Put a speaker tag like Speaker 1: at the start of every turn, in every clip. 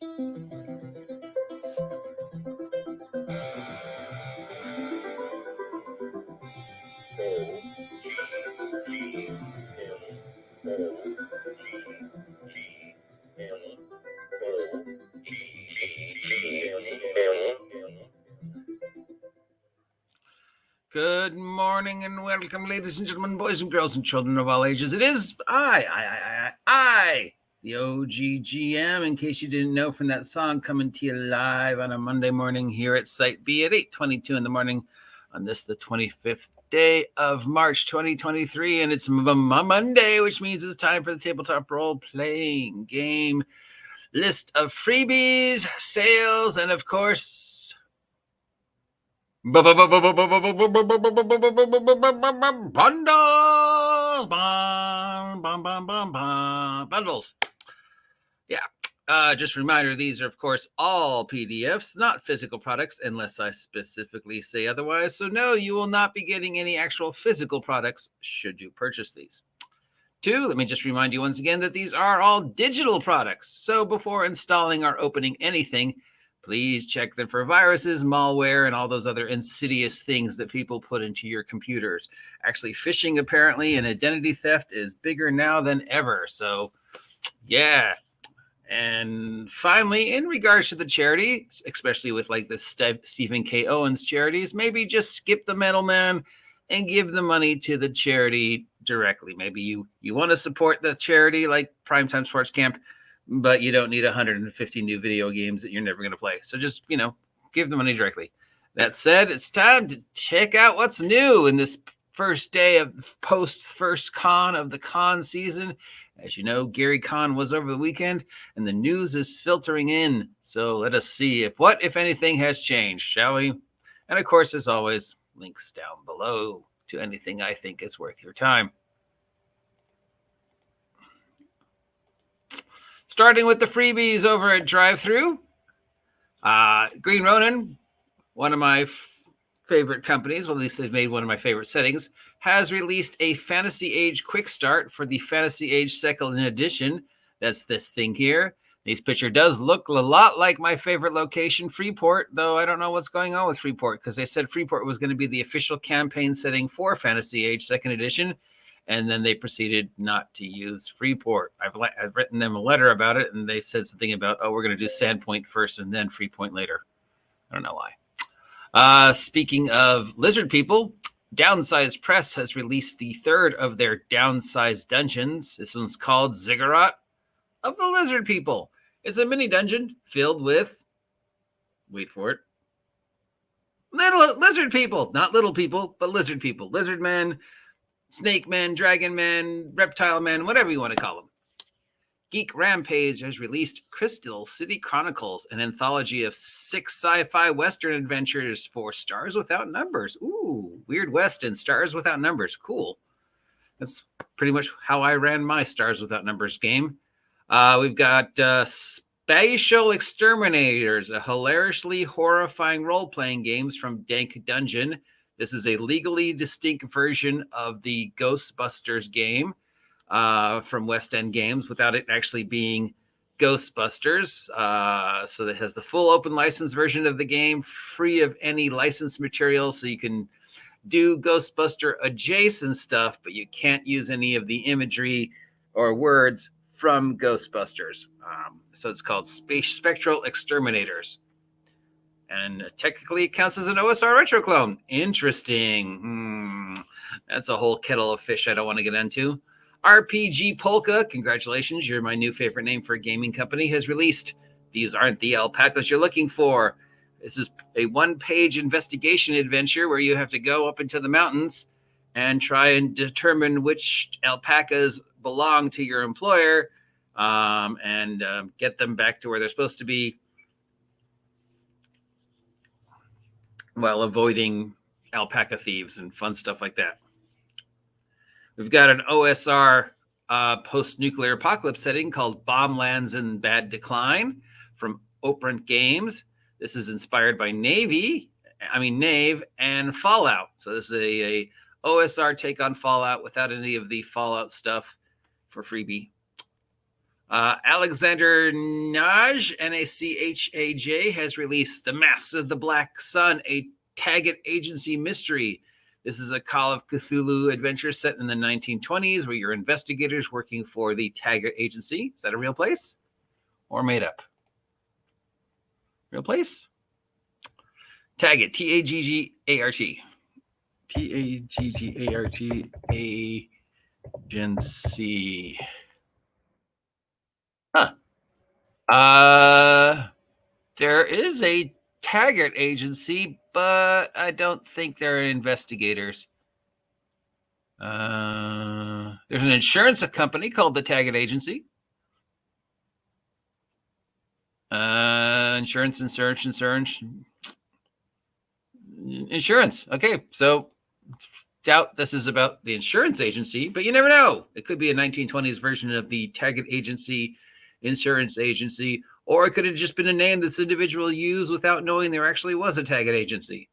Speaker 1: Good morning and welcome, ladies and gentlemen, boys and girls and children of all ages. It is I, the OGGM, in case you didn't know from that song, coming to you live on a Monday morning here at Site B at 8:22 in the morning on this, the 25th day of March 2023. And it's Monday, which means it's time for the Tabletop role-playing game list of freebies, sales, and of course, bundles, bundles. Yeah. Just a reminder, these are, of course, all PDFs, not physical products, unless I specifically say otherwise. So no, you will not be getting any actual physical products should you purchase these. 2, let me just remind you once again that these are all digital products. So before installing or opening anything, please check them for viruses, malware, and all those other insidious things that people put into your computers. Actually, phishing apparently and identity theft is bigger now than ever. So, yeah. And finally, in regards to the charity, especially with like the Stephen K. Owens charities, maybe just skip the middleman and give the money to the charity directly. Maybe you want to support the charity like Primetime Sports Camp, but you don't need 150 new video games that you're never going to play. So just, give the money directly. That said, it's time to check out what's new in this first day of the post-first con of the con season. As you know, Garycon was over the weekend, and the news is filtering in. So let us see what, if anything, has changed, shall we? And of course, as always, links down below to anything I think is worth your time. Starting with the freebies over at Drive-Thru. Green Ronin, one of my favorite companies, well, at least they've made one of my favorite settings, has released a Fantasy Age Quick Start for the Fantasy Age Second Edition. That's this thing here. This picture does look a lot like my favorite location, Freeport, though I don't know what's going on with Freeport, because they said Freeport was going to be the official campaign setting for Fantasy Age Second Edition, and then they proceeded not to use Freeport. I've written them a letter about it, and they said something about, we're going to do Sandpoint first and then Freeport later. I don't know why. Speaking of lizard people, Downsized Press has released the third of their downsized dungeons. This one's called Ziggurat of the Lizard People. It's a mini dungeon filled with, wait for it, little lizard people. Not little people, but lizard people. Lizard men, snake men, dragon men, reptile men, whatever you want to call them. Geek Rampage has released Crystal City Chronicles, an anthology of 6 sci-fi Western adventures for Stars Without Numbers. Ooh, Weird West and Stars Without Numbers. Cool. That's pretty much how I ran my Stars Without Numbers game. We've got Spatial Exterminators, a hilariously horrifying role-playing games from Dank Dungeon. This is a legally distinct version of the Ghostbusters game from West End Games without it actually being Ghostbusters. So it has the full open license version of the game, free of any licensed material, so you can do Ghostbuster adjacent stuff, but you can't use any of the imagery or words from Ghostbusters. So it's called Spectral Exterminators. And technically it counts as an OSR retro clone. Interesting. That's a whole kettle of fish I don't want to get into. RPG Polka, congratulations, you're my new favorite name for a gaming company, has released These Aren't the Alpacas You're Looking For. This is a one-page investigation adventure where you have to go up into the mountains and try and determine which alpacas belong to your employer and get them back to where they're supposed to be while avoiding alpaca thieves and fun stuff like that. We've got an OSR post-nuclear apocalypse setting called Bomblands in Bad Decline from Operant Games. This is inspired by Nave and Fallout. So this is a OSR take on Fallout without any of the Fallout stuff for freebie. Alexander Naj, Nachaj, has released The Masks of the Black Sun, a Taggart Agency mystery. This is a Call of Cthulhu adventure set in the 1920s where you're investigators working for the Taggart Agency. Is that a real place or made up? Real place? Taggart, Taggart, Taggart Agency. Huh. There is a Taggart Agency, but I don't think they're investigators. There's an insurance company called the Taggart Agency. Insurance. Okay, so doubt this is about the insurance agency, but you never know. It could be a 1920s version of the Taggart Agency, insurance agency, or it could have just been a name this individual used without knowing there actually was a Taggart Agency.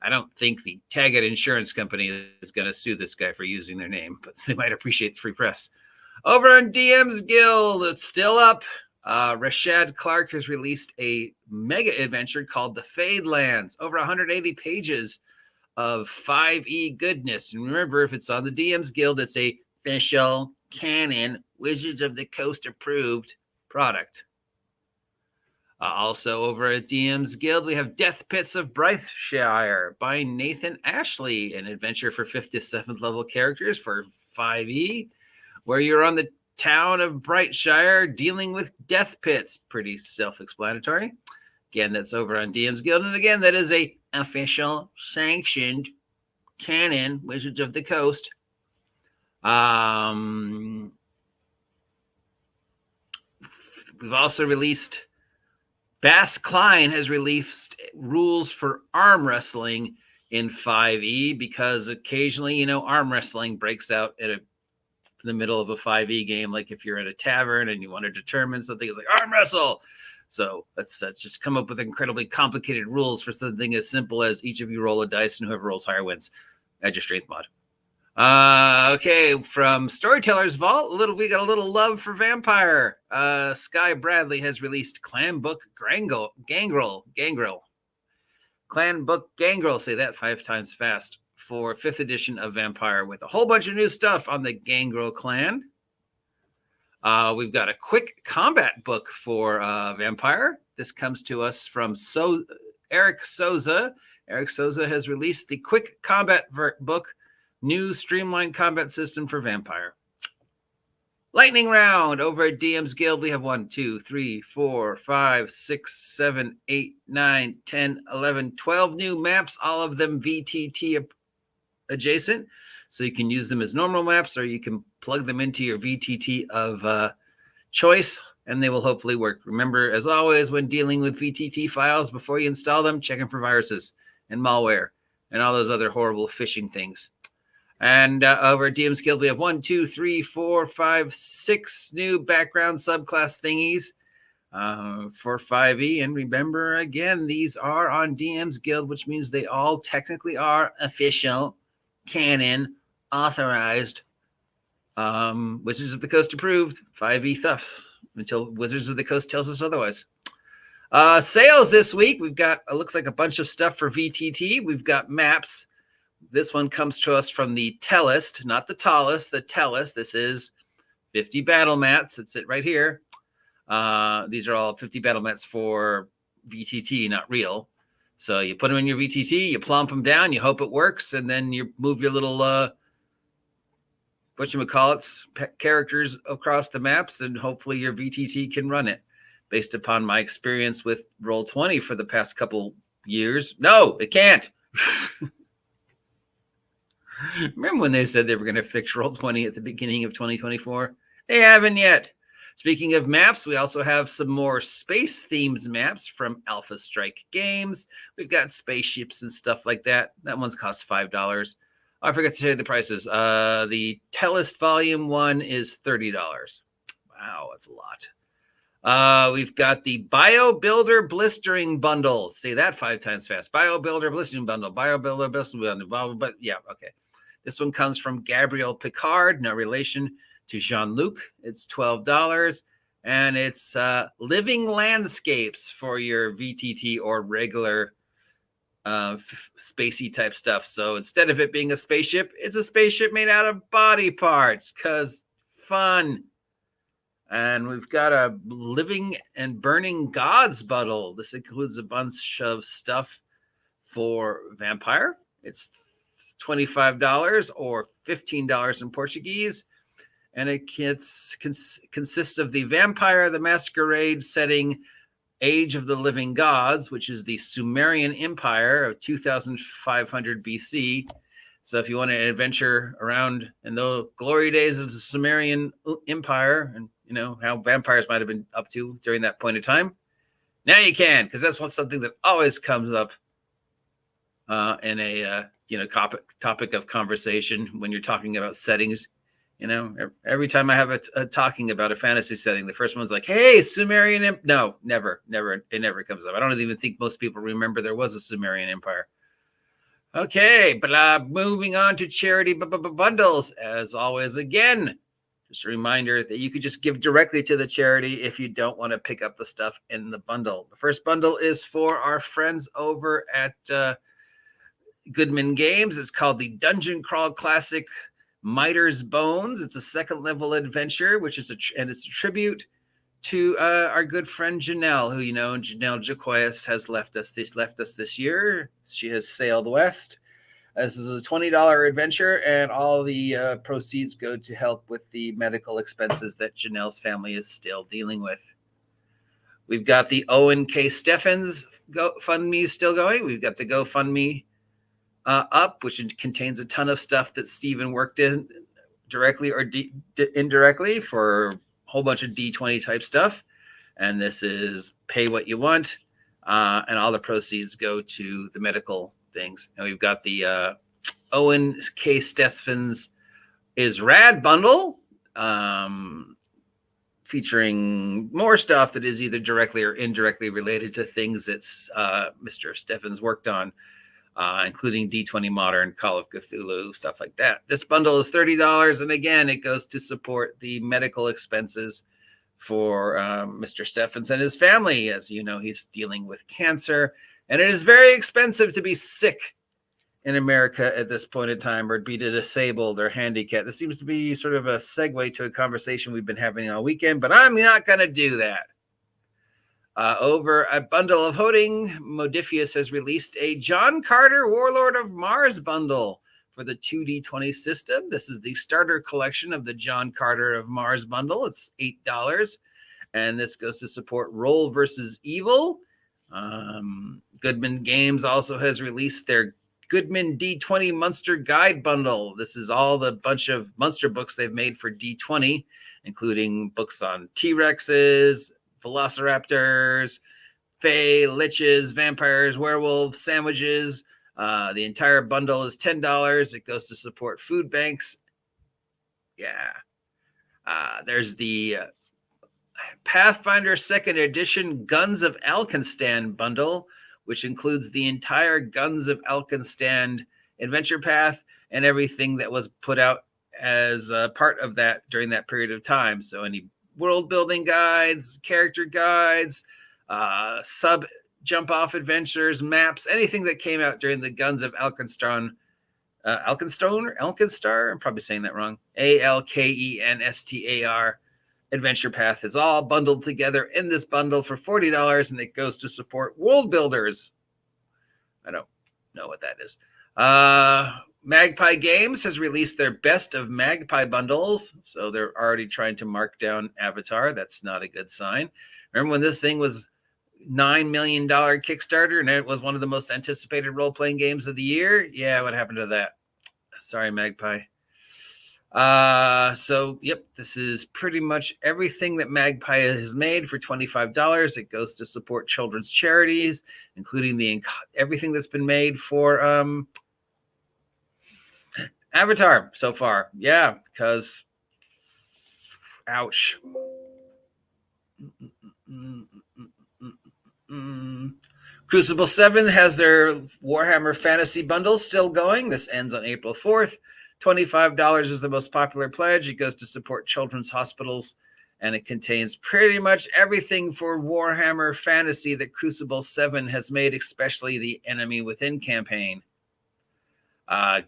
Speaker 1: I don't think the Taggart Insurance Company is going to sue this guy for using their name, but they might appreciate the free press. Over on DM's Guild, it's still up. Rashad Clark has released a mega adventure called The Fadelands, over 180 pages of 5e goodness. And remember, if it's on the DM's Guild, it's a official canon Wizards of the Coast approved product. Also over at DM's Guild, we have Death Pits of Brightshire by Nathan Ashley, an adventure for 5th to 7th level characters for 5e, where you're on the town of Brightshire dealing with death pits. Pretty self-explanatory. Again, that's over on DM's Guild. And again, that is a official sanctioned canon Wizards of the Coast. We've also released, Bass Klein has released rules for arm wrestling in 5e, because occasionally, arm wrestling breaks out in the middle of a 5e game. Like if you're at a tavern and you want to determine something, it's like arm wrestle. So that's just come up with incredibly complicated rules for something as simple as each of you roll a dice and whoever rolls higher wins. Add your strength mod. Okay, from Storyteller's Vault, we got a little love for Vampire. Sky Bradley has released Clan Book Gangrel. Clan Book Gangrel, say that 5 times fast, for 5th edition of Vampire, with a whole bunch of new stuff on the Gangrel clan. We've got a quick combat book for Vampire. This comes to us from Eric Souza. Eric Souza has released the quick combat book, new streamlined combat system for Vampire. Lightning round over at DM's Guild. We have 1, 2, 3, 4, 5, 6, 7, 8, 9, 10, 11, 12 new maps, all of them VTT adjacent. So you can use them as normal maps, or you can plug them into your VTT of choice, and they will hopefully work. Remember, as always, when dealing with VTT files, before you install them, check them for viruses and malware and all those other horrible phishing things. And over at DM's Guild, we have 1, 2, 3, 4, 5, 6 new background subclass thingies for 5e. And remember, again, these are on DM's Guild, which means they all technically are official, canon, authorized, Wizards of the Coast approved 5e stuff, until Wizards of the Coast tells us otherwise. Sales this week, we've got, it looks like a bunch of stuff for VTT. We've got maps. This one comes to us from the Tellist, not the Tallest, the Tellist. This is 50 battle mats. It's it right here. These are all 50 battle mats for VTT, not real. So you put them in your VTT, you plump them down, you hope it works, and then you move your little whatchamacallits characters across the maps, and hopefully your VTT can run it. Based upon my experience with Roll20 for the past couple years, no, it can't. Remember when they said they were going to fix Roll20 at the beginning of 2024? They haven't yet. Speaking of maps, we also have some more space-themed maps from Alpha Strike Games. We've got spaceships and stuff like that. That one's cost $5. I forgot to tell you the prices. The Tellist Volume 1 is $30. Wow, that's a lot. We've got the Bio Builder Blistering Bundle. Say that 5 times fast. Bio Builder Blistering Bundle. Bio Builder Blistering Bundle. But yeah, okay. This one comes from Gabriel Picard. No relation to Jean-Luc. It's $12. and it's living landscapes for your VTT or regular spacey type stuff. So instead of it being a spaceship, it's a spaceship made out of body parts, because fun. And we've got a living and burning gods bundle. This includes a bunch of stuff for vampire. It's $25 or $15 in Portuguese. And it consists of the Vampire the Masquerade setting, Age of the Living Gods, which is the Sumerian Empire of 2500 BC. So if you want an adventure around in the glory days of the Sumerian Empire, and you know how vampires might have been up to during that point of time, now you can, because that's something that always comes up in a topic of conversation when you're talking about settings. You know, every time I have a talking about a fantasy setting, the first one's like, "Hey, Sumerian." No, never. It never comes up. I don't even think most people remember there was a Sumerian Empire. Okay, but moving on to charity bundles. As always, again, just a reminder that you could just give directly to the charity if you don't want to pick up the stuff in the bundle. The first bundle is for our friends over at Goodman Games. It's called the Dungeon Crawl Classic Miter's Bones. It's a second level adventure, which is it's a tribute to our good friend Janelle, who, you know, Janelle Jacoyas has left us this year. She has sailed west. This is a $20 adventure, and all the proceeds go to help with the medical expenses that Janelle's family is still dealing with. We've got the Owen K. Steffens GoFundMe still going. We've got the GoFundMe up, which contains a ton of stuff that Stephen worked in directly or indirectly for a whole bunch of D20 type stuff. And this is pay what you want. And all the proceeds go to the medical things. And we've got the Owen K. Steffens is Rad bundle, featuring more stuff that is either directly or indirectly related to things that Mr. Steffens worked on. Including D20 Modern, Call of Cthulhu, stuff like that. This bundle is $30, and again, it goes to support the medical expenses for Mr. Steffens and his family. As you know, he's dealing with cancer, and it is very expensive to be sick in America at this point in time, or be disabled or handicapped. This seems to be sort of a segue to a conversation we've been having all weekend, but I'm not going to do that. Over a bundle of hoarding, Modifius has released a John Carter Warlord of Mars bundle for the 2D20 system. This is the starter collection of the John Carter of Mars bundle. It's $8, and this goes to support Roll versus Evil. Goodman Games also has released their Goodman D20 Monster Guide bundle. This is all the bunch of monster books they've made for D20, including books on T-Rexes, velociraptors, fae, liches, vampires, werewolves, sandwiches. The entire bundle is $10. It goes to support food banks. Yeah. There's the Pathfinder 2nd Edition Guns of Alkenstan bundle, which includes the entire Guns of Alkenstan adventure path and everything that was put out as part of that during that period of time. So any world building guides, character guides, sub jump off adventures, maps, anything that came out during the Guns of Alkenstar. I'm probably saying that wrong. Alkenstar adventure path is all bundled together in this bundle for $40, and it goes to support world builders. I don't know what that is. Magpie Games has released their Best of Magpie bundles, so they're already trying to mark down Avatar. That's not a good sign. Remember when this thing was $9 million Kickstarter and it was one of the most anticipated role-playing games of the year? Yeah, what happened to that? Sorry, Magpie. So, yep, this is pretty much everything that Magpie has made for $25. It goes to support children's charities, including everything that's been made for Avatar so far. Yeah, because ouch. Crucible 7 has their Warhammer Fantasy Bundle still going. This ends on April 4th. $25 is the most popular pledge. It goes to support children's hospitals and it contains pretty much everything for Warhammer Fantasy that Crucible 7 has made, especially the Enemy Within campaign.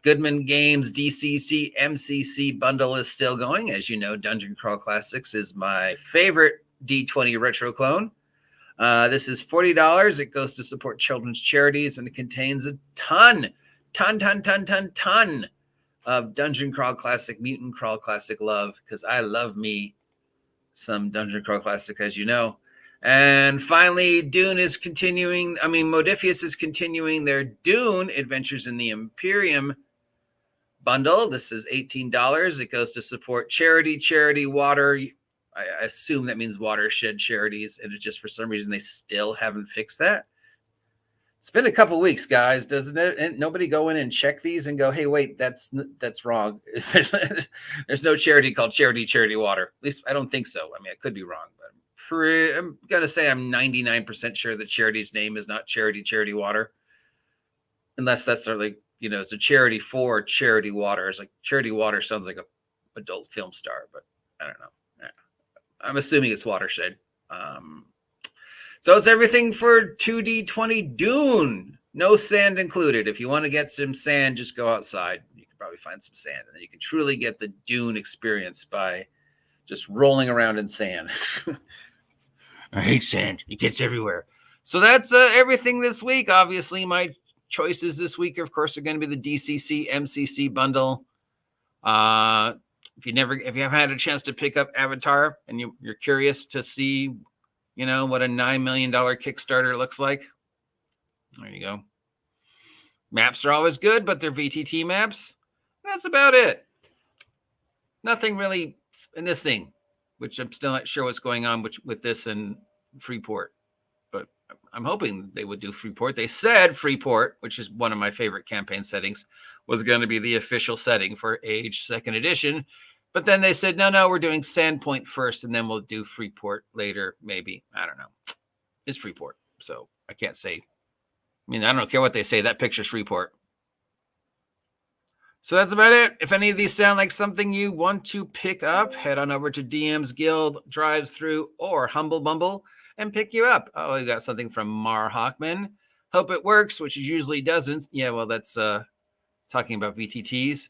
Speaker 1: Goodman Games DCC MCC bundle is still going. As you know, Dungeon Crawl Classics is my favorite D20 retro clone. This is $40. It goes to support children's charities, and it contains a ton of Dungeon Crawl Classic, Mutant Crawl Classic love, because I love me some Dungeon Crawl Classic, as you know. And finally, Dune is continuing. Modifius is continuing their Dune Adventures in the Imperium bundle. This is $18. It goes to support charity, water. I assume that means watershed charities. And it's just, for some reason, they still haven't fixed that. It's been a couple weeks, guys, doesn't it? And nobody go in and check these and go, hey, wait, that's wrong. There's no charity called Charity Water. At least I don't think so. I could be wrong, but I'm going to say I'm 99% sure the charity's name is not Charity Water. Unless that's sort of like, it's a charity for Charity Water. It's like Charity Water sounds like a adult film star, but I don't know. I'm assuming it's Watershed. So it's everything for 2D20 Dune. No sand included. If you want to get some sand, just go outside. You can probably find some sand. And then you can truly get the Dune experience by just rolling around in sand. I hate sand. It gets everywhere. So that's everything this week. Obviously, my choices this week, of course, are going to be the DCC MCC bundle. If you haven't had a chance to pick up Avatar and you're curious to see, what a $9 million Kickstarter looks like, there you go. Maps are always good, but they're VTT maps. That's about it. Nothing really in this thing, which I'm still not sure what's going on with this and Freeport. But I'm hoping they would do Freeport. They said Freeport, which is one of my favorite campaign settings, was going to be the official setting for Age 2nd Edition. But then they said, no, we're doing Sandpoint first, and then we'll do Freeport later, maybe. I don't know. It's Freeport, so I can't say. I don't care what they say. That picture's Freeport. So that's about it. If any of these sound like something you want to pick up, head on over to DM's Guild, Drive-Thru, or Humble Bumble and pick you up. Oh, we got something from Mar Hockman. Hope it works, which it usually doesn't. Yeah, well, that's talking about VTTs.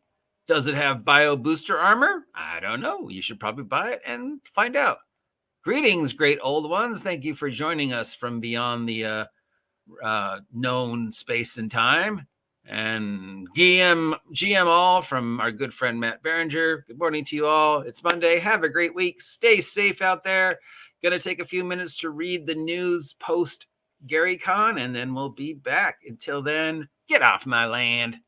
Speaker 1: Does it have bio booster armor? I don't know. You should probably buy it and find out. Greetings, great old ones. Thank you for joining us from beyond the known space and time. And GM all from our good friend Matt Berenger. Good morning to you all. It's Monday. Have a great week. Stay safe out there. Going to take a few minutes to read the news post Garycon, and then we'll be back. Until then, get off my land.